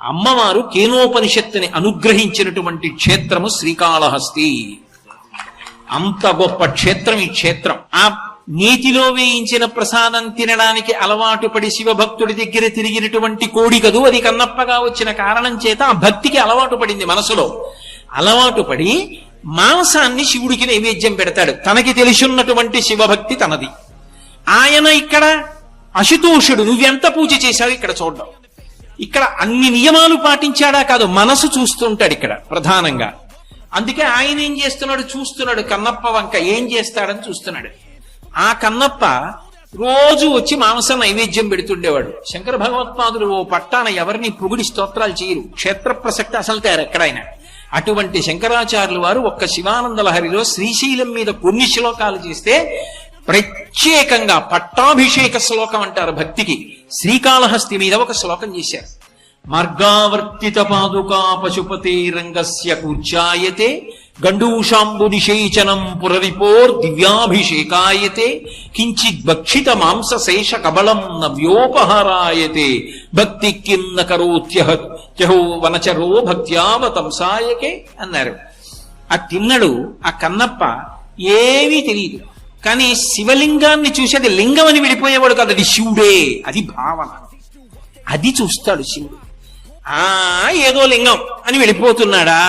అమ్మవారు కేనోపనిషత్తుని అనుగ్రహించినటువంటి క్షేత్రము శ్రీకాళహస్తి. అంత గొప్ప క్షేత్రం ఈ క్షేత్రం. ఆ నేతిలో వేయించిన ప్రసాదం తినడానికి అలవాటు పడి శివభక్తుడి దగ్గర తిరిగినటువంటి కోడి కదూ, అది కన్నప్పగా వచ్చిన కారణం చేత ఆ భక్తికి అలవాటు పడింది. మనసులో అలవాటు పడి మాంసాన్ని శివుడికి నైవేద్యం పెడతాడు. తనకి తెలిసిన్నటువంటి శివభక్తి తనది. ఆయన ఇక్కడ అశుతోషుడు, నువ్వెంత పూజ చేశావు ఇక్కడ చూడ్డం. ఇక్కడ అన్ని నియమాలు పాటించాడా కాదు, మనసు చూస్తుంటాడు ఇక్కడ ప్రధానంగా. అందుకే ఆయన ఏం చేస్తున్నాడు, చూస్తున్నాడు కన్నప్ప వంక ఏం చేస్తాడని చూస్తున్నాడు. ఆ కన్నప్ప రోజు వచ్చి మాంసం నైవేద్యం పెడుతుండేవాడు. శంకర భగవత్పాదులు ఓ పట్టాన ఎవరిని పొగిడి స్తోత్రాలు చేయరు, క్షేత్ర ప్రసక్తి అసలు తయారు ఎక్కడైనా. అటువంటి శంకరాచార్యులు వారు ఒక్క శివానంద లహరిలో శ్రీశైలం మీద కొన్ని శ్లోకాలు చేస్తే ప్రత్యేకంగా పట్టాభిషేక శ్లోకం అంటారు భక్తికి, శ్రీకాళహస్తి మీద ఒక శ్లోకం చేశారు. మార్గావర్తిత పాదుకా పశుపతే రంగస్య కూర్చాయతే గండూషాంబు నిషేచనం పురరిపోర్ దివ్యాభిషేకాయతే కించిత్ భక్షిత మాంస శేష కబలం నవ్యోపహారాయతే భక్తి కిన్న కరోత్యహో వనచరో భక్త్యావతంసాయకే అన్నారు. ఆ తిన్నడు ఆ కన్నప్ప ఏమీ తెలియదు, కానీ శివలింగాన్ని చూసి అది లింగం అని విడిపోయేవాడు కాదు, అది శివుడే, అది భావన. అది చూస్తాడు శివుడు. ఏదో లింగం అని వెళ్ళిపోతున్నాడా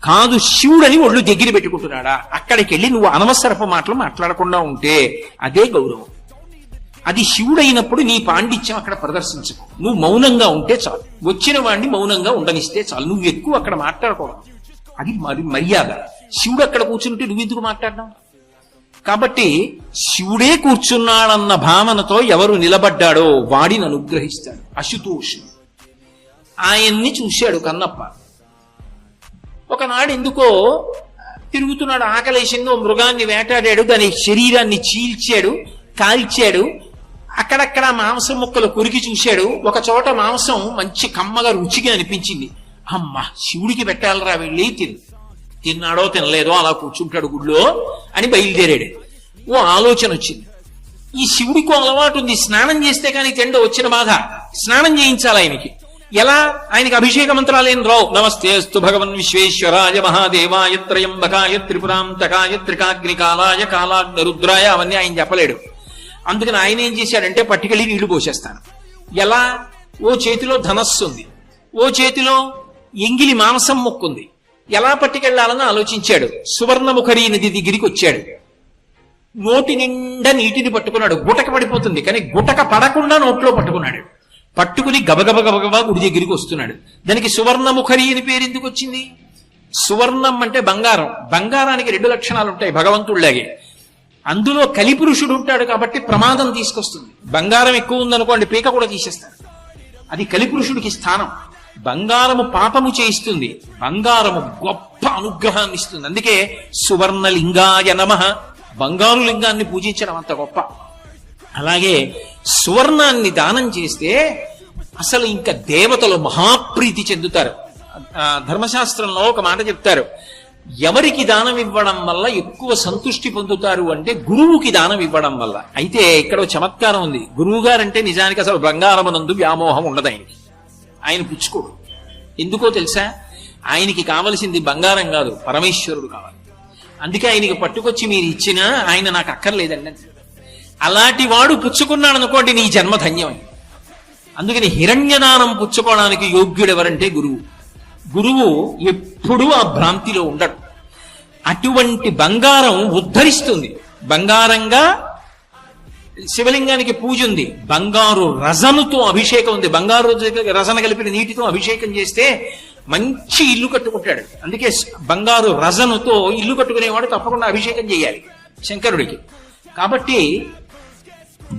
కాదు, శివుడని ఒళ్ళు దగ్గర పెట్టుకుంటున్నాడా. అక్కడికి వెళ్ళి నువ్వు అనవసరపు మాటలు మాట్లాడకుండా ఉంటే అదే గౌరవం. అది శివుడైనప్పుడు నీ పాండిత్యం అక్కడ ప్రదర్శించకు, నువ్వు మౌనంగా ఉంటే చాలు. వచ్చిన వాడిని మౌనంగా ఉండనిస్తే చాలు, నువ్వు ఎక్కువ అక్కడ మాట్లాడకూడదు. అది మర్యాద. శివుడు అక్కడ కూర్చుంటే నువ్వెందుకు మాట్లాడడం? కాబట్టి శివుడే కూర్చున్నాడన్న భావనతో ఎవరు నిలబడ్డాడో వాడిని అనుగ్రహిస్తాడు అశుతోషుడు. ఆయన్ని చూశాడు కన్నప్ప. ఒకనాడు ఎందుకో తిరుగుతున్నాడు, ఆకలేసిందో మృగాన్ని వేటాడాడు, దాని శరీరాన్ని చీల్చాడు, కాల్చాడు. అక్కడక్కడ మాంసం ముక్కలు కొరికి చూశాడు. ఒక చోట మాంసం మంచి కమ్మగా రుచిగా అనిపించింది. అమ్మ, శివుడికి పెట్టాలరా వెళ్ళి తిన్నాడో తినలేదో అలా కూర్చుంటాడు గుళ్ళో అని బయలుదేరాడు. ఓ ఆలోచన వచ్చింది, ఈ శివుడికి అలవాటు ఉంది, స్నానం చేస్తే కానీ తిండో వచ్చిన బాధ, స్నానం చేయించాలి ఆయనకి. ఎలా? ఆయనకి అభిషేక మంత్రాలు ఏం రావు. నమస్తేస్తు భగవన్ విశ్వేశ్వరాయ మహాదేవాయ త్రయంబకాయ త్రిపురాంతకాయ త్రికాగ్నికాలాయ కాలాగ్నిరుద్రాయ అవన్నీ ఆయన చెప్పలేడు. అందుకని ఆయన ఏం చేశాడంటే పట్టుకెళ్ళి నీళ్లు పోసేస్తాను. ఎలా? ఓ చేతిలో ధనస్సు ఉంది, ఓ చేతిలో ఎంగిలి మాంసం ముక్కుంది. ఎలా పట్టుకెళ్లాలని ఆలోచించాడు. సువర్ణముఖరి నది దగ్గరికి వచ్చాడు. నోటి నిండా నీటిని పట్టుకున్నాడు. గుటక పడిపోతుంది, కానీ గుటక పడకుండా నోట్లో పట్టుకున్నాడు. పట్టుకుని గబగబ గబగబా గుడి దగ్గరికి వస్తున్నాడు. దానికి సువర్ణముఖరి అని పేరు ఎందుకు వచ్చింది? సువర్ణం అంటే బంగారం. బంగారానికి 2 లక్షణాలు ఉంటాయి భగవంతుడిలాగే. అందులో కలిపురుషుడు ఉంటాడు కాబట్టి ప్రమాదం తీసుకొస్తుంది. బంగారం ఎక్కువ ఉందనుకోండి పీక కూడా తీసేస్తాడు. అది కలిపురుషుడికి స్థానం. బంగారము పాపము చేయిస్తుంది, బంగారము గొప్ప అనుగ్రహాన్ని ఇస్తుంది. అందుకే సువర్ణలింగాయ నమః, బంగారు లింగాన్ని పూజించడం అంత గొప్ప. అలాగే సువర్ణాన్ని దానం చేస్తే అసలు ఇంకా దేవతలు మహాప్రీతి చెందుతారు. ధర్మశాస్త్రంలో ఒక మాట చెప్తారు, ఎవరికి దానం ఇవ్వడం వల్ల ఎక్కువ సంతృష్టి పొందుతారు అంటే గురువుకి దానం ఇవ్వడం వల్ల. అయితే ఇక్కడ చమత్కారం ఉంది. గురువు గారంటే నిజానికి అసలు బంగారమునందు వ్యామోహం ఉండదు ఆయనకి. ఆయన పుచ్చుకోడు. ఎందుకో తెలుసా? ఆయనకి కావలసింది బంగారం కాదు, పరమేశ్వరుడు కావాలి. అందుకే ఆయనకి పట్టుకొచ్చి మీరు ఇచ్చినా ఆయన నాకు అక్కర్లేదండి. అలాంటి వాడు పుచ్చుకున్నాడు అనుకోండి, నీ జన్మ ధన్యమని. అందుకని హిరణ్యదానం పుచ్చుకోవడానికి యోగ్యుడు ఎవరంటే గురువు. గురువు ఎప్పుడూ ఆ భ్రాంతిలో ఉండడు. అటువంటి బంగారం ఉద్ధరిస్తుంది. బంగారంగా శివలింగానికి పూజ ఉంది. బంగారు రజనుతో అభిషేకం ఉంది. బంగారు రజన కలిపిన నీటితో అభిషేకం చేస్తే మంచి ఇల్లు కట్టుకుంటాడు. అందుకే బంగారు రజనుతో ఇల్లు కట్టుకునేవాడు తప్పకుండా అభిషేకం చేయాలి శంకరుడికి. కాబట్టి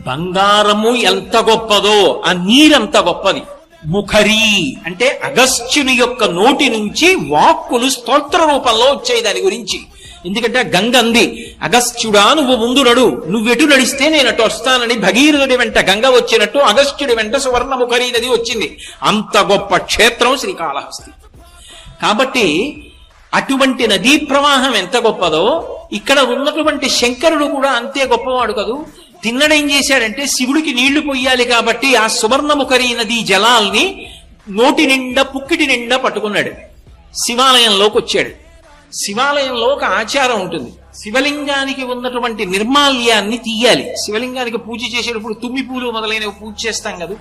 బంగారము ఎంత గొప్పదో ఆ నీరంత గొప్పది. ముఖరి అంటే అగస్త్యుని యొక్క నోటి నుంచి వాక్కులు స్తోత్ర రూపంలో వచ్చాయి దాని గురించి. ఎందుకంటే గంగ అంది, అగస్త్యుడా నువ్వు ముందు నడు, నువ్వెటు నడిస్తే నేను అటు వస్తానని. భగీరథుడి వెంట గంగ వచ్చినట్టు అగస్త్యుడి వెంట సువర్ణముఖరి నది వచ్చింది. అంత గొప్ప క్షేత్రం శ్రీకాళహస్తి. కాబట్టి అటువంటి నదీ ప్రవాహం ఎంత గొప్పదో ఇక్కడ ఉన్నటువంటి శంకరుడు కూడా అంతే గొప్పవాడు కదూ. తిన్నడేం చేశాడంటే శివుడికి నీళ్లు పొయ్యాలి కాబట్టి ఆ సువర్ణముఖరి నదీ జలాల్ని నోటి నిండా పుక్కిటి నిండా పట్టుకున్నాడు. శివాలయంలోకి వచ్చాడు. శివాలయంలో ఒక ఆచారం ఉంటుంది. శివలింగానికి ఉన్నటువంటి నిర్మాల్యాన్ని తీయాలి. శివలింగానికి పూజ చేసేటప్పుడు తుమ్మి పూలు మొదలైనవి పూజ చేస్తాం కదా,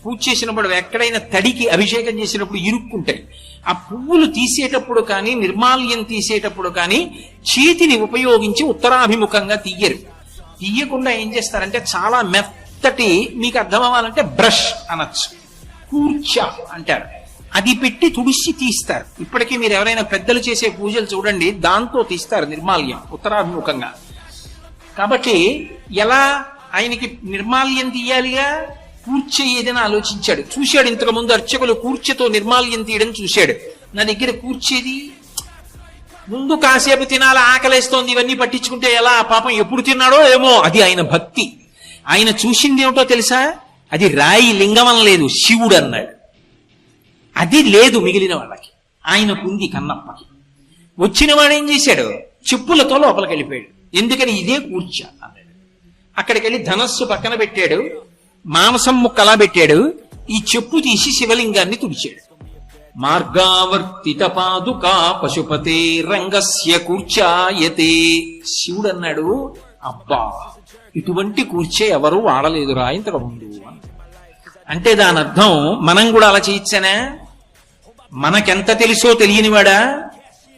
పూజ చేసినప్పుడు ఎక్కడైనా తడికి అభిషేకం చేసినప్పుడు ఇరుక్కుంటాయి. ఆ పువ్వులు తీసేటప్పుడు కానీ నిర్మాల్యం తీసేటప్పుడు కానీ చేతిని ఉపయోగించి ఉత్తరాభిముఖంగా తీయరు. తీయకుండా ఏం చేస్తారంటే చాలా మెత్తటి, మీకు అర్థం అవ్వాలంటే బ్రష్ అనొచ్చు, కూర్చ అంటారు, అది పెట్టి తుడిసి తీస్తారు. ఇప్పటికీ మీరు ఎవరైనా పెద్దలు చేసే పూజలు చూడండి, దాంతో తీస్తారు నిర్మాల్యం ఉత్తరాభిముఖంగా. కాబట్టి ఎలా ఆయనకి నిర్మాల్యం తీయాలిగా, కూర్చ ఏదైనా ఆలోచించాడు. చూశాడు ఇంతకు ముందు అర్చకులు కూర్చతో నిర్మాల్యం తీయడం చూశాడు. నా దగ్గర కూర్చేది ముందు కాసేపు తినాలా, ఆకలేస్తోంది, ఇవన్నీ పట్టించుకుంటే ఎలా, పాపం ఎప్పుడు తిన్నాడో ఏమో. అది ఆయన భక్తి. ఆయన చూసింది ఏమిటో తెలుసా, అది రాయి లింగం లేదు, శివుడు అన్నాడు. అది లేదు మిగిలిన వాళ్ళకి, ఆయనకుంది కన్నప్పకి. వచ్చిన వాడు ఏం చేశాడు, చెప్పులతో లోపలికి వెళ్ళిపోయాడు. ఎందుకని, ఇదే కూర్చ అన్నాడు. అక్కడికి వెళ్ళి ధనస్సు పక్కన పెట్టాడు, మాంసం ముక్కలా పెట్టాడు, ఈ చెప్పు తీసి శివలింగాన్ని తుడిచాడు. మార్గావర్తిత పాదుకా పశుపతే రంగస్య కూర్చాయతే. శివుడు అన్నాడు, అబ్బా ఇటువంటి కూర్చే ఎవరు వాడలేదురా ఇంతకు ముందు. అంటే దాని అర్థం మనం కూడా అలా చేయొచ్చనా? మనకెంత తెలుసో తెలియనివాడా?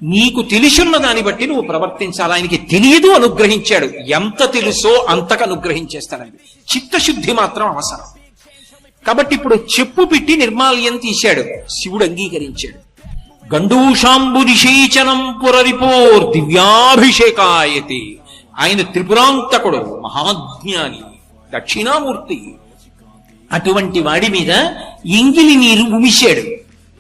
నీకు తెలుసున్న దాన్ని బట్టి నువ్వు ప్రవర్తించాలి. ఆయనకి తెలియదు, అనుగ్రహించాడు. ఎంత తెలుసో అంతకు అనుగ్రహించేస్తాడండి. చిత్తశుద్ధి మాత్రం అవసరం. కాబట్టి ఇప్పుడు చెప్పు పెట్టి నిర్మాల్యం తీశాడు, శివుడు అంగీకరించాడు. గండూషాంబు నిషేచనం పురరిపోర్ దివ్యాభిషేకాయతి. ఆయన త్రిపురాంతకుడు, మహాజ్ఞాని, దక్షిణామూర్తి. అటువంటి వాడి మీద ఎంగిలి నీరు ఉమిశాడు.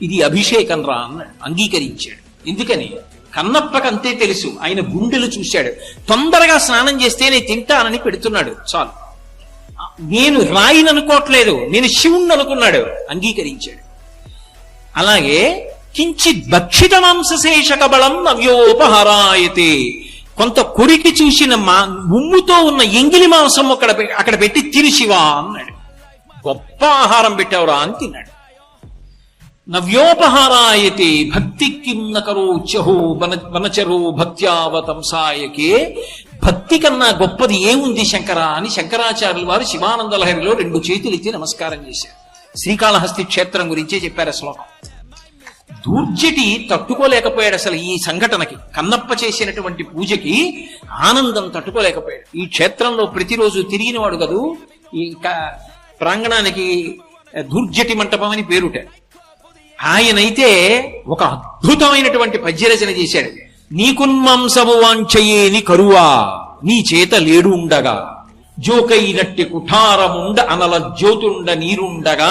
ఇది అభిషేకం రా అన్నాడు, అంగీకరించాడు. ఎందుకని, కన్నప్పకంతే తెలుసు. ఆయన గుండెలు చూశాడు. తొందరగా స్నానం చేస్తే నేను తింటానని పెడుతున్నాడు, చాలు. నేను రాయిని అనుకోవట్లేదు, నేను శివుణ్ణి అనుకున్నాడు, అంగీకరించాడు. అలాగే కించిత్ భక్షిత మాంసశేషక బలం నవ్యోపహారాయతే. కొంత కొరికి చూసిన ఉమ్ముతో ఉన్న ఎంగిలి మాంసం అక్కడ పెట్టి తిను శివా అన్నాడు. గొప్ప ఆహారం పెట్టావురా అని తిన్నాడు. నవ్యోపహారాయతే భక్తి కిన్న కరోచహో వనచరో భక్త్యావతంసాయకే. భక్తి కన్నా గొప్పది ఏముంది శంకరా అని శంకరాచార్యుల వారు శివానంద లహరిలో 2 చేతులెత్తి నమస్కారం చేశారు. శ్రీకాళహస్తి క్షేత్రం గురించే చెప్పారు శ్లోకం. దూర్జటి తట్టుకోలేకపోయాడు అసలు ఈ సంఘటనకి. కన్నప్ప చేసినటువంటి పూజకి ఆనందం తట్టుకోలేకపోయాడు. ఈ క్షేత్రంలో ప్రతిరోజు తిరిగినవాడు కదూ. ఈ ప్రాంగణానికి దూర్జటి మంటపం అని పేరుట. ఆయనైతే ఒక అద్భుతమైనటువంటి పద్యరచన చేశాడు. నీకున్మాంసము వాంఛయేని కరువా నీ చేత లేడు ఉండగా, జోకైనట్టి కుఠారముండ అనల జ్యోతుండ నీరుండగా,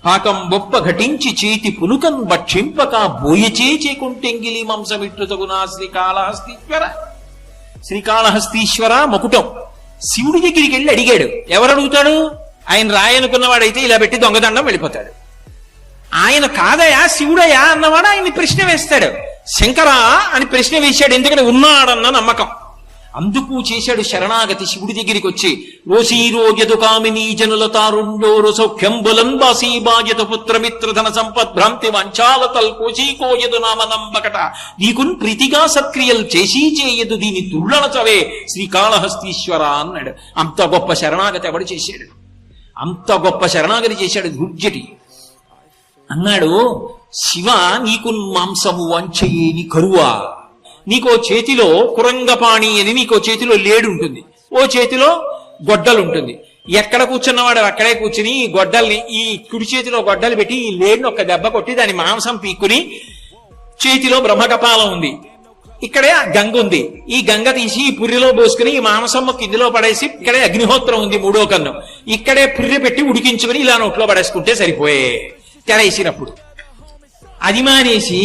పాకం బొప్ప ఘటించి చేతి పునుకన్ భక్షింపక బోయచే చేకుంటెంగిలి మాంసమిట్టుతగునా శ్రీకాళహస్తీశ్వర. శ్రీకాళహస్తీశ్వర మకుటం. శివుడి దగ్గరికి వెళ్ళి అడిగాడు. ఎవరు అడుగుతాడు? ఆయన రాయనుకున్నవాడైతే ఇలా పెట్టి దొంగదండం వెళ్ళిపోతాడు. ఆయన కాదయా శివుడయా అన్నవాడు ఆయన్ని ప్రశ్న వేస్తాడు. శంకరా అని ప్రశ్న వేశాడు, ఎందుకంటే ఉన్నాడన్న నమ్మకం. అందుకు చేశాడు శరణాగతి. శివుడి దగ్గరికి వచ్చి రోషీరోగ్యతు కామినీ జనుల తారుణ్యోరు సౌఖ్యంబులం బాసీబాజత పుత్రమిత్రధన సంపద్భ్రాంతి వంచాలతల్ కోశీకోయదు నామనంబకట నీకున్ ప్రీతిగా సత్క్రియలు చేసి చేయదు దీని తుళ్ళనచవే శ్రీకాళహస్తీశ్వర అన్నాడు. అంత గొప్ప శరణాగతి ఎవడు చేశాడు? అంత గొప్ప శరణాగతి చేశాడు దుర్జటి. అన్నాడు, శివ నీకు మాంసము వంచయేని కరువా. నీకో చేతిలో కురంగపాణి అని నీకో చేతిలో లేడు ఉంటుంది, ఓ చేతిలో గొడ్డలుంటుంది. ఎక్కడ కూర్చున్నవాడు అక్కడే కూర్చుని ఈ గొడ్డల్ని, ఈ కుడి చేతిలో గొడ్డలు పెట్టి ఈ లేడుని ఒక దెబ్బ కొట్టి దాని మాంసం పీక్కుని, చేతిలో బ్రహ్మకపాలం ఉంది, ఇక్కడే గంగ ఉంది, ఈ గంగ తీసి ఈ పుర్రెలో పోసుకుని ఈ మాంసం కిందిలో పడేసి, ఇక్కడే అగ్నిహోత్రం ఉంది 3వ కన్ను, ఇక్కడే పుర్రె పెట్టి ఉడికించుకుని ఇలా నోట్లో పడేసుకుంటే సరిపోయే. తెరేసినప్పుడు అది మానేసి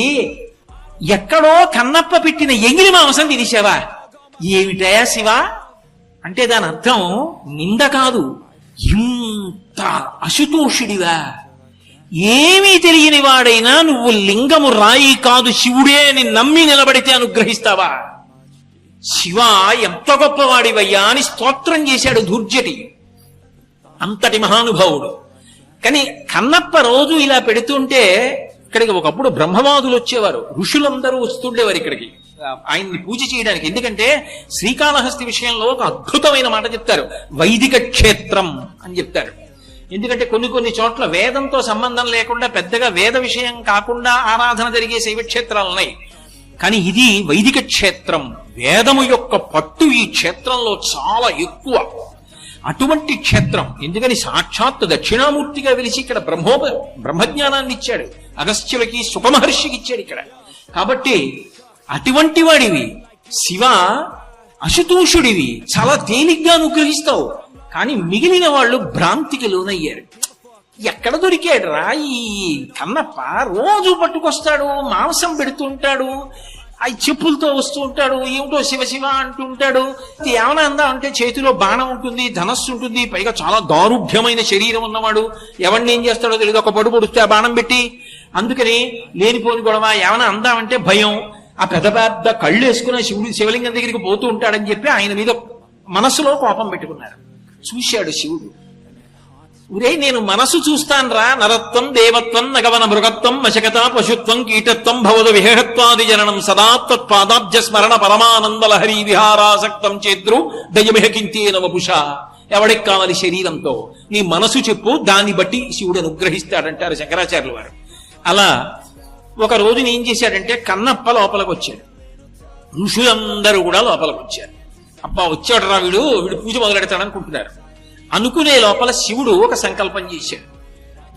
ఎక్కడో కన్నప్ప పెట్టిన ఎంగిలి మాంసం తినేసావా? ఏమిటయా శివ అంటే దాని అర్థం నింద కాదు, ఇంత అశుతోషుడివా, ఏమీ తెలియని వాడైనా నువ్వు లింగము రాయి కాదు శివుడే అని నమ్మి నిలబడితే అనుగ్రహిస్తావా? శివ ఎంత గొప్పవాడివయ్యా అని స్తోత్రం చేశాడు దుర్జటి. అంతటి మహానుభావుడు. కానీ కన్నప్ప రోజు ఇలా పెడుతుంటే ఇక్కడికి ఒకప్పుడు బ్రహ్మవాదులు వచ్చేవారు, ఋషులందరూ వస్తుండేవారు ఇక్కడికి ఆయన్ని పూజ చేయడానికి. ఎందుకంటే శ్రీకాళహస్తి విషయంలో ఒక అద్భుతమైన మాట చెప్తారు, వైదిక క్షేత్రం అని చెప్తారు. ఎందుకంటే కొన్ని చోట్ల వేదంతో సంబంధం లేకుండా పెద్దగా వేద విషయం కాకుండా ఆరాధన జరిగే శైవక్షేత్రాలు ఉన్నాయి. కానీ ఇది వైదిక క్షేత్రం, వేదము యొక్క పట్టు ఈ క్షేత్రంలో చాలా ఎక్కువ. అటువంటి క్షేత్రం. ఎందుకని సాక్షాత్ దక్షిణామూర్తిగా వెలిసి ఇక్కడ బ్రహ్మజ్ఞానాన్ని ఇచ్చాడు, అగస్త్యులకి సుఖమహర్షికి ఇచ్చాడు ఇక్కడ. కాబట్టి అటువంటి వాడివి శివ, అశుతోషుడివి, చాలా తేలిగ్గా అనుగ్రహిస్తావు. కానీ మిగిలిన వాళ్ళు భ్రాంతికి లోనయ్యారు. ఎక్కడ దొరికాడు రా ఈ కన్నప్ప? రోజు పట్టుకొస్తాడు, మాంసం పెడుతుంటాడు, ఆ చెప్పులతో వస్తూ ఉంటాడు, ఏమిటో శివ శివ అంటూ ఉంటాడు. ఏమైనా అందా అంటే చేతిలో బాణం ఉంటుంది, ధనస్సు ఉంటుంది, పైగా చాలా దారుఢ్యమైన శరీరం ఉన్నవాడు. ఎవరిని ఏం చేస్తాడో తెలియదు, ఒక పడు పొడిస్తే ఆ బాణం పెట్టి. అందుకని లేనిపోని గొడవ. ఏమైనా అందామంటే భయం. ఆ పెద్ద పెద్ద కళ్ళు వేసుకున్న శివలింగం దగ్గరికి పోతూ ఉంటాడని చెప్పి ఆయన మీద మనసులో కోపం పెట్టుకున్నారు. చూశాడు శివుడు, ఉరే నేను మనసు చూస్తాను రా, నరత్వం దేవత్వం నగవన మృగత్వం మశకత పశుత్వం కీటత్వం భవద విహేహత్వాది జననం సదా తత్పాదాబ్జ స్మరణ పరమానందలహరి విహారాసక్తం చేద్రు దయమిహకింతేన వపుష. ఎవడికి కావాలి శరీరంతో? నీ మనసు చెప్పు, దాన్ని బట్టి శివుడు అనుగ్రహిస్తాడంటారు శంకరాచార్యుల వారు. అలా ఒక రోజున ఏం చేశాడంటే కన్నప్ప లోపలికి వచ్చాడు, ఋషులందరూ కూడా లోపలికి వచ్చారు. అబ్బా వచ్చాడు రా వీడు పూజ మొదలెడతాడనుకుంటున్నారు. అనుకునే లోపల శివుడు ఒక సంకల్పం చేశాడు.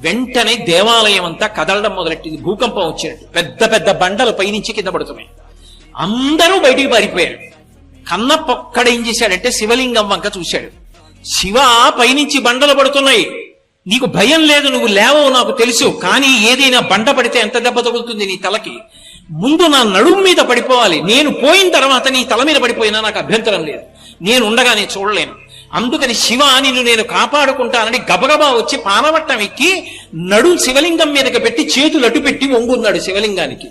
వెంటనే దేవాలయం అంతా కదలడం మొదలెట్టింది, భూకంపం వచ్చినట్టు. పెద్ద పెద్ద బండలు పైనుంచి కింద పడుతున్నాయి. అందరూ బయటికి పారిపోయారు. కన్నప్ప ఒక్కడేం చేశాడంటే శివలింగం వంక చూశాడు. శివ, పైనుంచి బండలు పడుతున్నాయి, నీకు భయం లేదు, నువ్వు లేవో నాకు తెలుసు. కానీ ఏదైనా బండ పడితే ఎంత దెబ్బ తగులుతుంది నీ తలకి? ముందు నా నడుము మీద పడిపోవాలి. నేను పోయిన తర్వాత నీ తల మీద పడిపోయినా నాకు అభ్యంతరం లేదు, నేను ఉండగా నేను చూడలేను. అందుకని శివ, నిన్ను నేను కాపాడుకుంటానని గబగబా వచ్చి పానవట్టం ఎక్కి నడుం శివలింగం మీదకి పెట్టి చేతులు అటు పెట్టి వంగున్నాడు శివలింగానికి.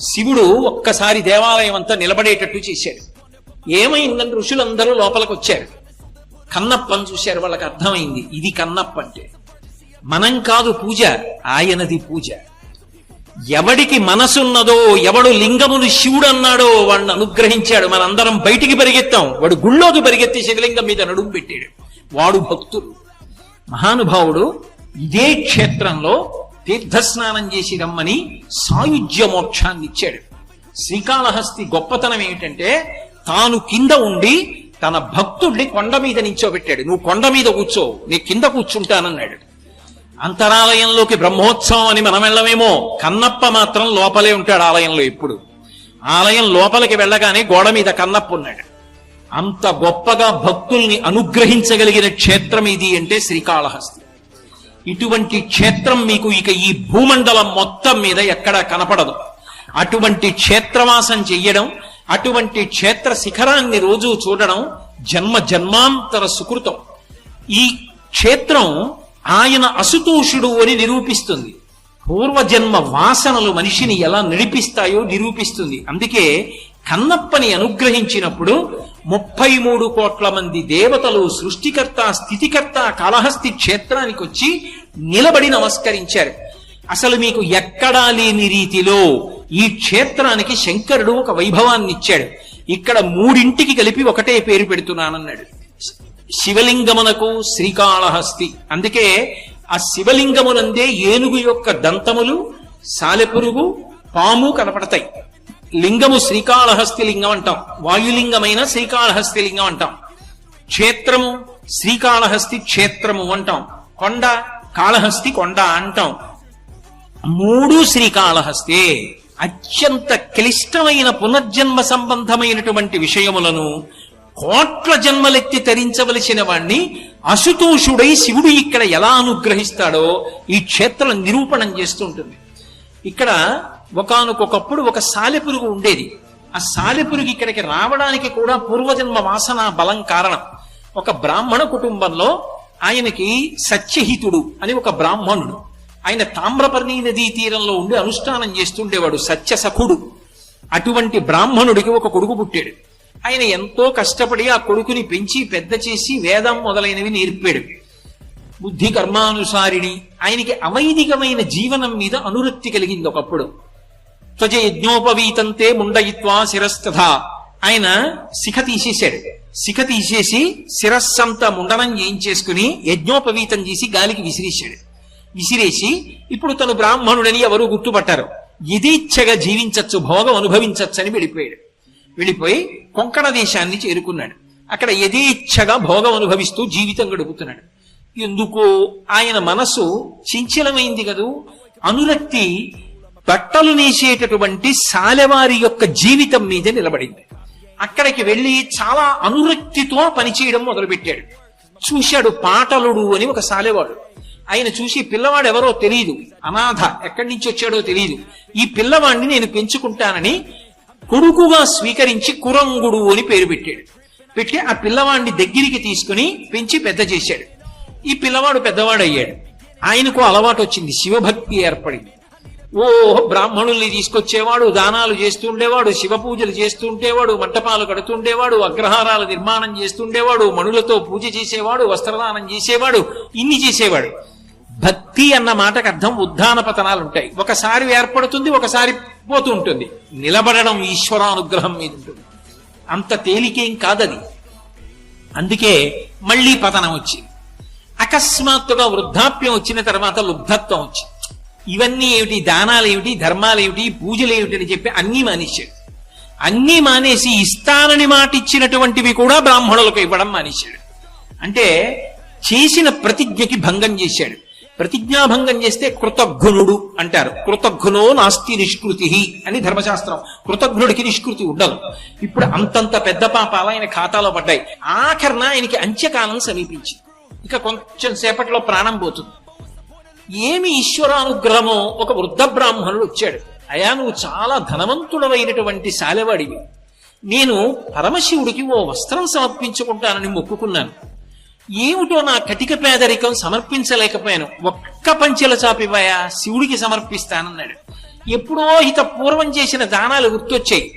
శివుడు ఒక్కసారి దేవాలయం అంతా నిలబడేటట్టు చేశాడు. ఏమైందని ఋషులందరూ లోపలికి వచ్చారు. కన్నప్పని చూశారు, వాళ్ళకి అర్థమైంది ఇది కన్నప్ప అంటే. మనం కాదు పూజ, ఆయనది పూజ. ఎవడికి మనసున్నదో, ఎవడు లింగమును శివుడు అన్నాడో వాడిని అనుగ్రహించాడు. మనందరం బయటికి పరిగెత్తాం, వాడు గుళ్ళోకి పరిగెత్తి శివలింగం మీద నడుము పెట్టాడు. వాడు భక్తుడు, మహానుభావుడు. ఇదే క్షేత్రంలో తీర్థస్నానం చేసి రమ్మని సాయుజ్య మోక్షాన్ని ఇచ్చాడు. శ్రీకాళహస్తి గొప్పతనం ఏమిటంటే తాను కింద ఉండి తన భక్తుడిని కొండ మీద నించోబెట్టాడు. నువ్వు కొండ మీద కూర్చో, నీ కింద కూర్చుంటానన్నాడు. అంతరాలయంలోకి బ్రహ్మోత్సవం అని మనం వెళ్ళమేమో, కన్నప్ప మాత్రం లోపలే ఉంటాడు ఆలయంలో. ఎప్పుడు ఆలయం లోపలికి వెళ్ళగానే గోడ మీద కన్నప్ప ఉన్నాడు. అంత గొప్పగా భక్తుల్ని అనుగ్రహించగలిగిన క్షేత్రం ఇది అంటే శ్రీకాళహస్తి. ఇటువంటి క్షేత్రం మీకు ఇక ఈ భూమండలం మొత్తం మీద ఎక్కడా కనపడదు. అటువంటి క్షేత్రవాసం చెయ్యడం, అటువంటి క్షేత్ర శిఖరాన్ని రోజు చూడడం జన్మ జన్మాంతర సుకృతం. ఈ క్షేత్రం ఆయన అసుతోషుడు అని నిరూపిస్తుంది. పూర్వజన్మ వాసనలు మనిషిని ఎలా నడిపిస్తాయో నిరూపిస్తుంది. అందుకే కన్నప్పని అనుగ్రహించినప్పుడు 33 కోట్ల మంది దేవతలు, సృష్టికర్త స్థితికర్త కాళహస్తి క్షేత్రానికి వచ్చి నిలబడి నమస్కరించారు. అసలు మీకు ఎక్కడా లేని రీతిలో ఈ క్షేత్రానికి శంకరుడు ఒక వైభవాన్ని ఇచ్చాడు. ఇక్కడ మూడింటికి కలిపి ఒకటే పేరు పెడుతున్నానన్నాడు, శివలింగమునకు శ్రీకాళహస్తి. అందుకే ఆ శివలింగమునందే ఏనుగు యొక్క దంతములు, సాలెపురుగు, పాము కనపడతాయి. లింగము శ్రీకాళహస్తి లింగం అంటాం, వాయులింగమైన శ్రీకాళహస్తి లింగం అంటాం. క్షేత్రము శ్రీకాళహస్తి క్షేత్రము అంటాం, కొండ కాళహస్తి కొండ అంటాం. మూడు శ్రీకాళహస్తే. అత్యంత క్లిష్టమైన పునర్జన్మ సంబంధమైనటువంటి విషయములను కోట్ల జన్మలెత్తి తరించవలసిన వాణ్ణి అశుతోషుడై శివుడు ఇక్కడ ఎలా అనుగ్రహిస్తాడో ఈ క్షేత్రం నిరూపణం చేస్తుంటుంది. ఇక్కడ ఒకానొకప్పుడు ఒక సాలెపురుగు ఉండేది. ఆ సాలెపురుగు ఇక్కడికి రావడానికి కూడా పూర్వజన్మ వాసన బలం కారణం. ఒక బ్రాహ్మణ కుటుంబంలో ఆయనకి సత్యహితుడు అని ఒక బ్రాహ్మణుడు, ఆయన తామ్రపర్ణి నదీ తీరంలో ఉండి అనుష్ఠానం చేస్తుండేవాడు, సత్యసఖుడు. అటువంటి బ్రాహ్మణుడికి ఒక కొడుకు పుట్టాడు. ఆయన ఎంతో కష్టపడి ఆ కొడుకుని పెంచి పెద్ద చేసి వేదం మొదలైనవి నేర్పాడు. బుద్ధి కర్మానుసారిణి. ఆయనకి అవైదికమైన జీవనం మీద అనురక్తి కలిగింది ఒకప్పుడు. త్వజ యజ్ఞోపవీతంతే ముండయిత్వా శిరస్తథ. ఆయన శిఖ తీసేశాడు. శిఖ తీసేసి శిరస్సంతా ముండనం చేయించేసుకుని యజ్ఞోపవీతం చేసి గాలికి విసిరేసి ఇప్పుడు తను బ్రాహ్మణుడని ఎవరు గుర్తుపట్టారు. యథేచ్ఛగా జీవించచ్చు, భోగం అనుభవించచ్చు అని వెళ్ళిపోయి కొంకణ దేశాన్ని చేరుకున్నాడు. అక్కడ యథేచ్ఛగా భోగం అనుభవిస్తూ జీవితం గడుపుతున్నాడు. ఎందుకో ఆయన మనసు చంచలమైంది కదూ. అనురక్తి బట్టలు నేసేటటువంటి సాలెవారి యొక్క జీవితం మీద నిలబడింది. అక్కడికి వెళ్లి చాలా అనురక్తితో పనిచేయడం మొదలుపెట్టాడు. చూశాడు పాటలుడు అని ఒక సాలెవాడు. ఆయన చూసి పిల్లవాడు ఎవరో తెలియదు, అనాథ, ఎక్కడి నుంచి వచ్చాడో తెలియదు, ఈ పిల్లవాడిని నేను పెంచుకుంటానని కొడుకుగా స్వీకరించి కురంగుడు అని పేరు పెట్టి ఆ పిల్లవాడిని దగ్గరికి తీసుకుని పెంచి పెద్ద చేశాడు. ఈ పిల్లవాడు పెద్దవాడు అయ్యాడు. ఆయనకు అలవాటు వచ్చింది, శివభక్తి ఏర్పడింది. బ్రాహ్మణుల్ని తీసుకొచ్చేవాడు, దానాలు చేస్తుండేవాడు, శివ పూజలు చేస్తుండేవాడు, మంటపాలు కడుతుండేవాడు, అగ్రహారాలు నిర్మాణం చేస్తుండేవాడు, మణులతో పూజ చేసేవాడు, వస్త్రదానం చేసేవాడు, ఇన్ని చేసేవాడు. భక్తి అన్న మాటకు అర్థం ఉద్ధాన పతనాలు ఉంటాయి. ఒకసారి ఏర్పడుతుంది, ఒకసారి పోతూ ఉంటుంది. నిలబడడం ఈశ్వరానుగ్రహం మీద ఉంటుంది. అంత తేలికేం కాదది. అందుకే మళ్లీ పతనం వచ్చింది. అకస్మాత్తుగా వృద్ధాప్యం వచ్చిన తర్వాత లుబ్ధత్వం వచ్చింది. ఇవన్నీ ఏమిటి, దానాలు ఏమిటి, ధర్మాలు ఏమిటి, పూజలు ఏమిటి అని చెప్పి అన్నీ మానేశాడు. అన్నీ మానేసి ఇస్తానని మాట ఇచ్చినటువంటివి కూడా బ్రాహ్మణులకు ఇవ్వడం మానేశాడు. అంటే చేసిన ప్రతిజ్ఞకి భంగం చేశాడు. ప్రతిజ్ఞాభంగం చేస్తే కృతఘ్నుడు అంటారు. కృతఘ్నో నాస్తి నిష్కృతి అని ధర్మశాస్త్రం. కృతఘ్నుడికి నిష్కృతి ఉండదు. ఇప్పుడు అంతంత పెద్ద పాపాలు ఆయన ఖాతాలో పడ్డాయి. ఆఖరణ ఆయనకి అంత్యకాలం సమీపించింది. ఇక కొంచెం సేపట్లో ప్రాణం పోతుంది. ఏమి ఈశ్వరానుగ్రహమో, ఒక వృద్ధ బ్రాహ్మణుడు వచ్చాడు. అయా, నువ్వు చాలా ధనవంతుడమైనటువంటి సాలెవాడివి. నేను పరమశివుడికి ఓ వస్త్రం సమర్పించుకుంటానని మొక్కుకున్నాను. ఏమిటో నా కటిక పేదరికం సమర్పించలేకపోయాను. ఒక్క పంచెల చాపివ్వయా, శివుడికి సమర్పిస్తానన్నాడు. ఎప్పుడో పూర్వం చేసిన దానాలు గుర్తొచ్చాయి.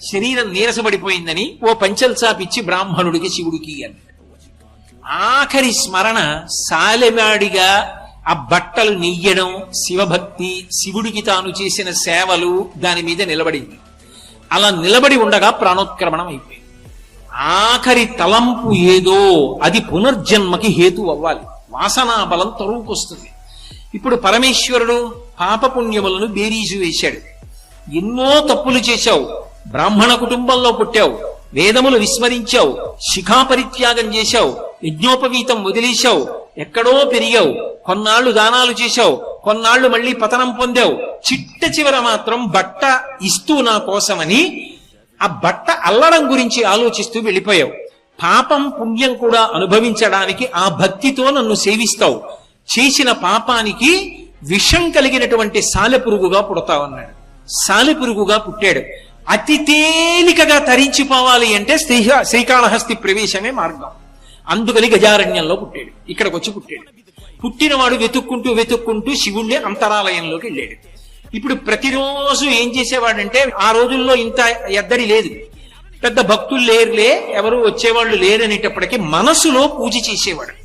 శరీరం నీరసపడిపోయిందని ఓ పంచెల చాపిచ్చి బ్రాహ్మణుడికి శివుడికి అన్నాడు. ఆఖరి స్మరణ సాలెవాడిగా ఆ బట్టలు నెయ్యడం, శివభక్తి, శివుడికి తాను చేసిన సేవలు, దాని మీద నిలబడింది. అలా నిలబడి ఉండగా ప్రాణోత్క్రమణం అయిపోయింది. ఆఖరి తలంపు ఏదో అది పునర్జన్మకి హేతు అవ్వాలి. వాసనా బలం తరువుకొస్తుంది. ఇప్పుడు పరమేశ్వరుడు పాపపుణ్యములను బేరీజు వేశాడు. ఎన్నో తప్పులు చేశావు, బ్రాహ్మణ కుటుంబంలో పుట్టావు, వేదములు విస్మరించావు, శిఖా పరిత్యాగం చేశావు, యజ్ఞోపవీతం వదిలేశావు, ఎక్కడో పెరిగావు, కొన్నాళ్లు దానాలు చేశావు, కొన్నాళ్లు మళ్లీ పతనం పొందావు. చిట్ట చివర మాత్రం బట్ట ఇస్తూ నా కోసమని ఆ బట్ట అల్లడం గురించి ఆలోచిస్తూ వెళ్ళిపోయావు. పాపం పుణ్యం కూడా అనుభవించడానికి ఆ భక్తితో నన్ను సేవిస్తావు. చేసిన పాపానికి విషం కలిగినటువంటి సాలెపురుగుగా పుడతావన్నాడు. సాలెపురుగుగా పుట్టాడు. అతి తేలికగా తరించిపోవాలి అంటే శ్రీకాళహస్తి ప్రవేశమే మార్గం. అందుకని గజారణ్యంలో పుట్టాడు. ఇక్కడికి వచ్చి పుట్టాడు. పుట్టినవాడు వెతుక్కుంటూ శివుణ్ణి అంతరాలయంలోకి వెళ్ళాడు. ఇప్పుడు ప్రతిరోజు ఏం చేసేవాడంటే, ఆ రోజుల్లో ఇంత ఎద్దడి లేదు, పెద్ద భక్తులు లేరులే, ఎవరు వచ్చేవాళ్ళు లేరనేటప్పటికీ మనసులో పూజ చేసేవాడు.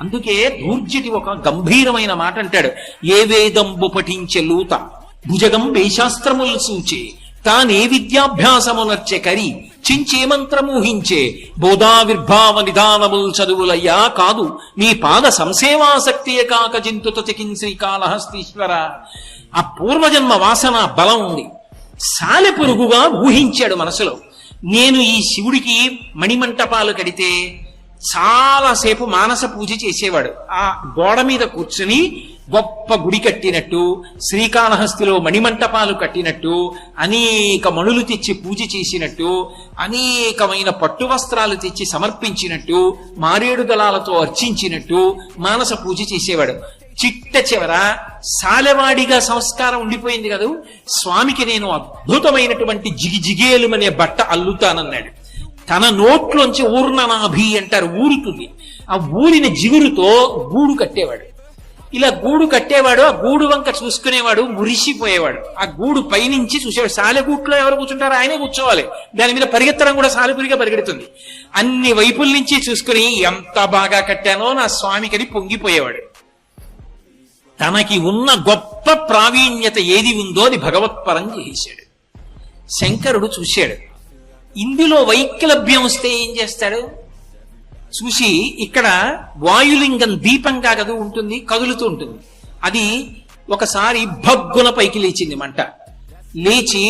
అందుకే దూర్జటి ఒక గంభీరమైన మాట అంటాడు. ఏ వేదంబు పఠించే లూత భుజగం వేశాస్త్రములు సూచే తానే విద్యాభ్యాసమునర్చె కరి చించే మంత్రమూహించే బోధావిర్భావ నిదానముల్ చదువులయ్యా కాదు నీ పాద సంసేవాసక్తియ కాక చింతుత చికిన్ శ్రీకాళహస్తీశ్వర. ఆ పూర్వజన్మ వాసన బలం ఉంది. సాలెపురుగుగా ఊహించాడు మనసులో. నేను ఈ శివుడికి మణిమంటపాలు కడితే చాలాసేపు మానస పూజ చేసేవాడు. ఆ గోడ మీద కూర్చుని గొప్ప గుడి కట్టినట్టు, శ్రీకాళహస్తిలో మణిమంటపాలు కట్టినట్టు, అనేక మణులు తెచ్చి పూజ చేసినట్టు, అనేకమైన పట్టు వస్త్రాలు తెచ్చి సమర్పించినట్టు, మారేడు దళాలతో అర్చించినట్టు మానస పూజ చేసేవాడు. చిట్ట చివర సాలెవాడిగా సంస్కారం ఉండిపోయింది కదా, స్వామికి నేను అద్భుతమైనటువంటి జిగిజిగేలుమనే బట్ట అల్లుతానన్నాడు. తన నోట్లోంచి ఊర్ణనాభి అంటారు, ఊరుతుంది. ఆ ఊరిన జిగురుతో గూడు కట్టేవాడు. ఇలా గూడు కట్టేవాడు, ఆ గూడు వంక చూసుకునేవాడు, మురిసిపోయేవాడు. ఆ గూడు పైనుంచి చూసేవాడు. సాలెగూట్లో ఎవరు కూర్చుంటారో ఆయనే కూర్చోవాలి. దాని మీద పరిగెత్తడం కూడా సాలెపురిగా పరిగెడుతుంది. అన్ని వైపుల నుంచి చూసుకుని ఎంత బాగా కట్టానో నా స్వామికని పొంగిపోయేవాడు. తనకి ఉన్న గొప్ప ప్రావీణ్యత ఏది ఉందో అది భగవత్పరం చేశాడు. శంకరుడు చూశాడు, ఇందులో వైక్లభ్యం వస్తే ఏం చేస్తాడు చూసి, ఇక్కడ వాయులింగం దీపంగా కదు ఉంటుంది, కదులుతూ ఉంటుంది. అది ఒకసారి భగ్గున పైకి లేచింది మంట. లేచి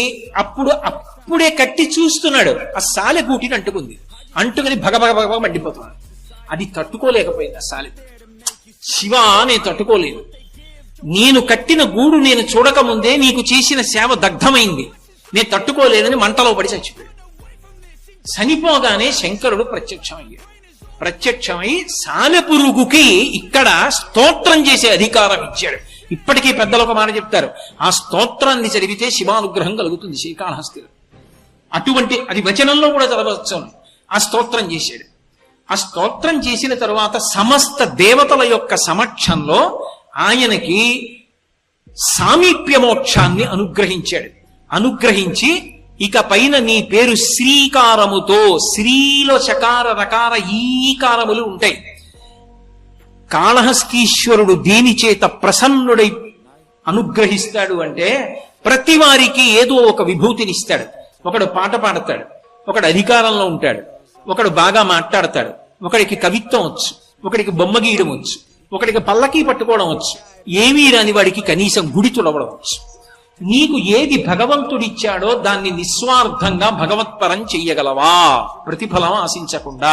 అప్పుడే కట్టి చూస్తున్నాడు, ఆ సాలెగూటిని అంటుకుని భగభగ మండిపోతున్నాడు. అది తట్టుకోలేకపోయింది ఆ సాలె. శివ, నేను తట్టుకోలేదు. నేను కట్టిన గూడు నేను చూడకముందే నీకు చేసిన సేవ దగ్ధమైంది. నేను తట్టుకోలేదని మంటలో పడి చచ్చిపోయాడు. చనిపోగానే శంకరుడు ప్రత్యక్షమై సాలెపురుగుకి ఇక్కడ స్తోత్రం చేసే అధికారం ఇచ్చాడు. ఇప్పటికీ పెద్దలు ఒక మాట చెప్తారు, ఆ స్తోత్రాన్ని చదివితే శివానుగ్రహం కలుగుతుంది శ్రీకాళహస్తిలో. అటువంటి అది వచనంలో కూడా చదవచ్చు. ఆ స్తోత్రం చేశాడు. ఆ స్తోత్రం చేసిన తరువాత సమస్త దేవతల యొక్క సమక్షంలో ఆయనకి సామీప్య మోక్షాన్ని అనుగ్రహించి ఇక పైన నీ పేరు శ్రీకారముతో, శ్రీలో చకార రకార ఈకారములు ఉంటాయి. కాళహస్తీశ్వరుడు దేని చేత ప్రసన్నుడై అనుగ్రహిస్తాడు అంటే, ప్రతి వారికి ఏదో ఒక విభూతినిస్తాడు. ఒకడు పాట పాడతాడు, ఒకడు అధికారంలో ఉంటాడు, ఒకడు బాగా మాట్లాడతాడు, ఒకడికి కవిత్వం వచ్చు, ఒకడికి బొమ్మ గీయడం వచ్చు, ఒకడికి పల్లకీ పట్టుకోవడం వచ్చు, ఏమీ రాని వాడికి కనీసం గుడి తుడవడం వచ్చు. నీకు ఏది భగవంతుడిచ్చాడో దాన్ని నిస్వార్థంగా భగవత్పరం చెయ్యగలవా, ప్రతిఫలం ఆశించకుండా?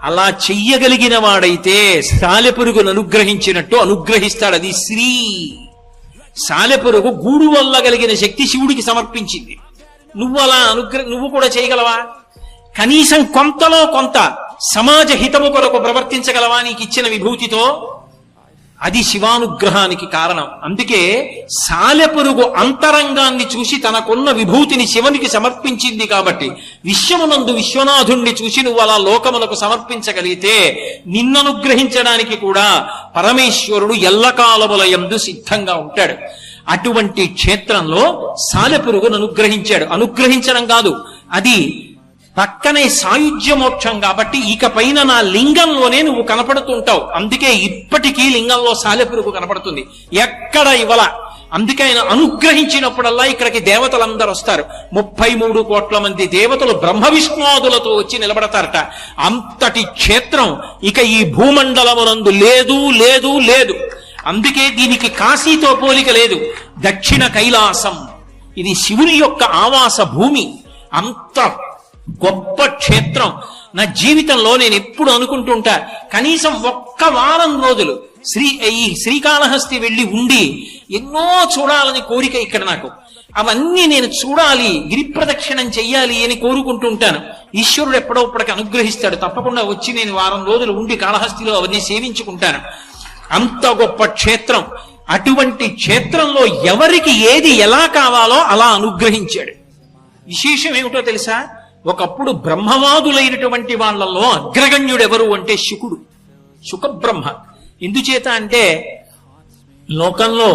అలా చెయ్యగలిగిన వాడైతే సాలెపురుగును అనుగ్రహించినట్టు అనుగ్రహిస్తాడు. అది శ్రీ. సాలెపురుగు గూడు వల్ల కలిగిన శక్తి శివుడికి సమర్పించింది. నువ్వు కూడా చేయగలవా? కనీసం కొంతలో కొంత సమాజ హితము కొరకు ప్రవర్తించగలవా నీకు ఇచ్చిన విభూతితో? అది శివానుగ్రహానికి కారణం. అందుకే సాలెపురుగు అంతరంగాన్ని చూసి తనకున్న విభూతిని శివునికి సమర్పించింది కాబట్టి, విశ్వమునందు విశ్వనాథుణ్ణి చూసి నువ్వు అలా లోకములకు సమర్పించగలిగితే నిన్ననుగ్రహించడానికి కూడా పరమేశ్వరుడు ఎల్లకాలముల యందు సిద్ధంగా ఉంటాడు. అటువంటి క్షేత్రంలో సాలెపురుగును అనుగ్రహించడం కాదు, అది పక్కనే సాయుధ్య మోక్షం కాబట్టి ఇక పైన నా లింగంలోనే నువ్వు కనపడుతుంటావు. అందుకే ఇప్పటికీ లింగంలో సాలెపురుగు కనపడుతుంది, ఎక్కడ ఇవ్వాల. అందుకే ఆయన అనుగ్రహించినప్పుడల్లా ఇక్కడికి దేవతలందరూ వస్తారు. 33 కోట్ల మంది దేవతలు బ్రహ్మ విష్ణువాదులతో వచ్చి నిలబడతారట. అంతటి క్షేత్రం ఇక ఈ భూమండలమునందు లేదు. అందుకే దీనికి కాశీతో పోలిక లేదు. దక్షిణ కైలాసం ఇది శివుని యొక్క ఆవాస భూమి. అంత గొప్ప క్షేత్రం. నా జీవితంలో నేను ఎప్పుడు అనుకుంటుంటా, కనీసం ఒక్క వారం రోజులు ఈ శ్రీకాళహస్తి వెళ్ళి ఉండి ఎన్నో చూడాలని కోరిక ఇక్కడ నాకు. అవన్నీ నేను చూడాలి, గిరి ప్రదక్షిణం చెయ్యాలి అని కోరుకుంటుంటాను. ఈశ్వరుడు ఎప్పుడోప్పటికి అనుగ్రహిస్తాడు. తప్పకుండా వచ్చి నేను వారం రోజులు ఉండి కాళహస్తిలో అవన్నీ సేవించుకుంటాను. అంత గొప్ప క్షేత్రం. అటువంటి క్షేత్రంలో ఎవరికి ఏది ఎలా కావాలో అలా అనుగ్రహించాడు. విశేషం ఏమిటో తెలుసా? ఒకప్పుడు బ్రహ్మవాదులైనటువంటి వాళ్ళల్లో అగ్రగణ్యుడు ఎవరు అంటే శుకబ్రహ్మ. ఎందుచేత అంటే, లోకంలో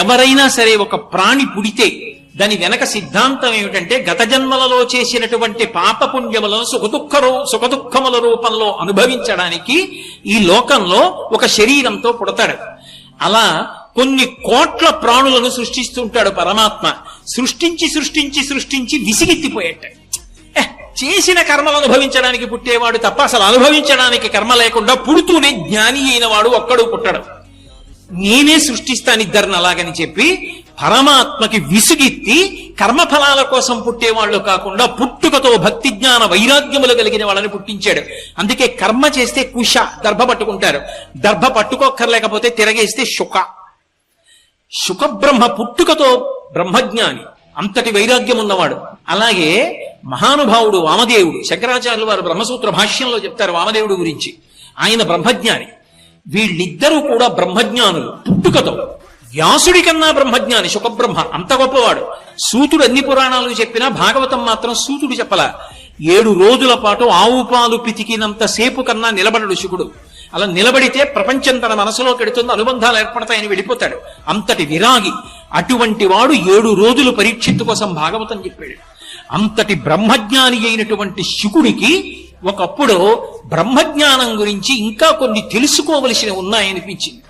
ఎవరైనా సరే ఒక ప్రాణి పుడితే దాని వెనక సిద్ధాంతం ఏమిటంటే, గత జన్మలలో చేసినటువంటి పాపపుణ్యములను సుఖదుఖముల రూపంలో అనుభవించడానికి ఈ లోకంలో ఒక శరీరంతో పుడతాడు. అలా కొన్ని కోట్ల ప్రాణులను సృష్టిస్తుంటాడు పరమాత్మ. సృష్టించి విసిగెత్తిపోయేట. చేసిన కర్మలు అనుభవించడానికి పుట్టేవాడు తప్ప అసలు అనుభవించడానికి కర్మ లేకుండా పుడుతూనే జ్ఞాని అయిన వాడు ఒక్కడు పుట్టడం. నేనే సృష్టిస్తాను ఇద్దరిని అలాగని చెప్పి పరమాత్మకి విసుగెత్తి కర్మఫలాల కోసం పుట్టేవాళ్ళు కాకుండా పుట్టుకతో భక్తి జ్ఞాన వైరాగ్యములు కలిగిన వాళ్ళని పుట్టించాడు. అందుకే కర్మ చేస్తే కుశ, దర్భ పట్టుకుంటారు. దర్భ పట్టుకోక్కర్లేకపోతే తిరగేస్తే శుకబ్రహ్మ పుట్టుకతో బ్రహ్మజ్ఞాని, అంతటి వైరాగ్యం ఉన్నవాడు. అలాగే మహానుభావుడు వామదేవుడు, శంకరాచార్యులు వారు బ్రహ్మసూత్ర భాష్యంలో చెప్తారు వామదేవుడు గురించి. ఆయన బ్రహ్మజ్ఞాని. వీళ్ళిద్దరూ కూడా బ్రహ్మజ్ఞానులు పుట్టుకతో. వ్యాసుడి కన్నా బ్రహ్మజ్ఞాని శుకబ్రహ్మ, అంత గొప్పవాడు. సూతుడు అన్ని పురాణాలు చెప్పినా భాగవతం మాత్రం సూతుడు చెప్పలా. 7 రోజుల పాటు ఆవు పాలు పితికినంత సేపు కన్నా నిలబడడు శుకుడు. అలా నిలబడితే ప్రపంచం తన మనసులో కెడుతుంది, అనుబంధాలు ఏర్పడతాయని వెళ్ళిపోతాడు. అంతటి విరాగి. అటువంటి వాడు 7 రోజులు పరీక్షిత్తు కోసం భాగవతం చెప్పాడు. అంతటి బ్రహ్మజ్ఞాని అయినటువంటి శుకుడికి ఒకప్పుడు బ్రహ్మజ్ఞానం గురించి ఇంకా కొన్ని తెలుసుకోవలసినవి ఉన్నాయనిపించింది.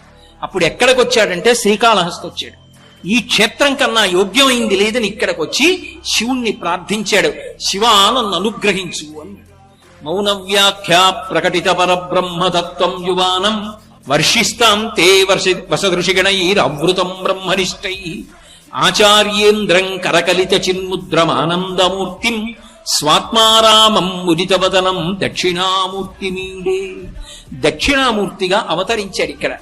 అప్పుడు ఎక్కడికి వచ్చాడంటే శ్రీకాళహస్తి వచ్చాడు. ఈ క్షేత్రం కన్నా యోగ్యమైంది లేదని ఇక్కడికి వచ్చి శివుణ్ణి ప్రార్థించాడు. శివా నన్ను అనుగ్రహించు అని. మౌన వ్యాఖ్యా ప్రకటిత పరబ్రహ్మతత్వం యువానం వర్షిస్తాం తే వసదృషిగణైరవృతం బ్రహ్మనిష్టై ఆచార్యేంద్రం కరకలిత చిన్ముద్రమానందమూర్తిం స్వాత్మారామం ముదితవదనం దక్షిణామూర్తిమీడే. దక్షిణామూర్తిగా అవతరించాడు. ఇక్కడ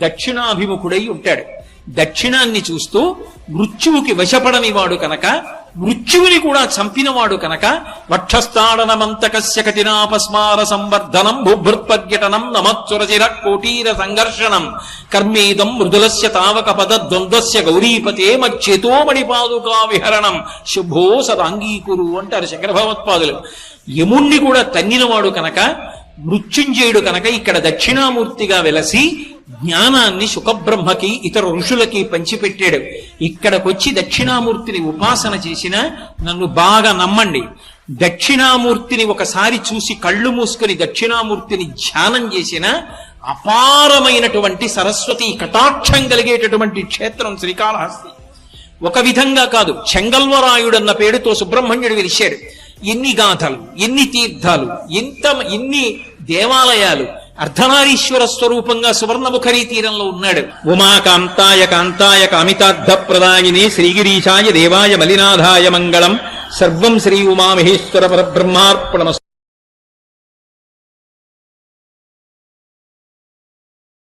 దక్షిణాభిముఖుడై ఉంటాడు. దక్షిణాన్ని చూస్తూ మృత్యువుకి వశపడని వాడు కనుక, మృత్యువుని కూడా చంపినవాడు కనుక వక్షస్థాడనమంతకస్య కఠినాపస్మార సంవర్ధనం భూభృత్పర్యటనం నమత్సురచిర కోటీర సంఘర్షణం కర్మేదం మృదులస్య తావక పద ద్వంద్వస్య గౌరీపతే మచ్చేతో మణిపాదుకా విహరణం శుభో సదాంగీకురు అంటారు శంకర భగవత్పాదులు. యముణ్ణి కూడా తన్నినవాడు కనుక, మృత్యుంజయుడు కనుక ఇక్కడ దక్షిణామూర్తిగా వెలసి జ్ఞానాన్ని సుఖబ్రహ్మకి ఇతర ఋషులకి పంచిపెట్టాడు. ఇక్కడికొచ్చి దక్షిణామూర్తిని ఉపాసన చేసిన నన్ను బాగా నమ్మండి, దక్షిణామూర్తిని ఒకసారి చూసి కళ్ళు మూసుకొని దక్షిణామూర్తిని ధ్యానం చేసిన అపారమైనటువంటి సరస్వతి కటాక్షం కలిగేటటువంటి క్షేత్రం శ్రీకాళహస్తి. ఒక విధంగా కాదు, చెంగల్వరాయుడన్న పేరుతో సుబ్రహ్మణ్యుడు వెలిశాడు. ఎన్ని గాథలు, ఎన్ని తీర్థాలు, ఎన్ని దేవాలయాలు. అర్ధనారీశ్వర స్వరూపంగా సువర్ణముఖరీ తీరంలో ఉన్నాడు. ఉమాకాంతాయ కాంతాయ కామితార్థ ప్రదాయిని శ్రీగిరీశాయ దేవాయ మలినాథాయ మంగళం. సర్వం శ్రీ ఉమామహేశ్వర పరబ్రహ్మార్పణమస్తు.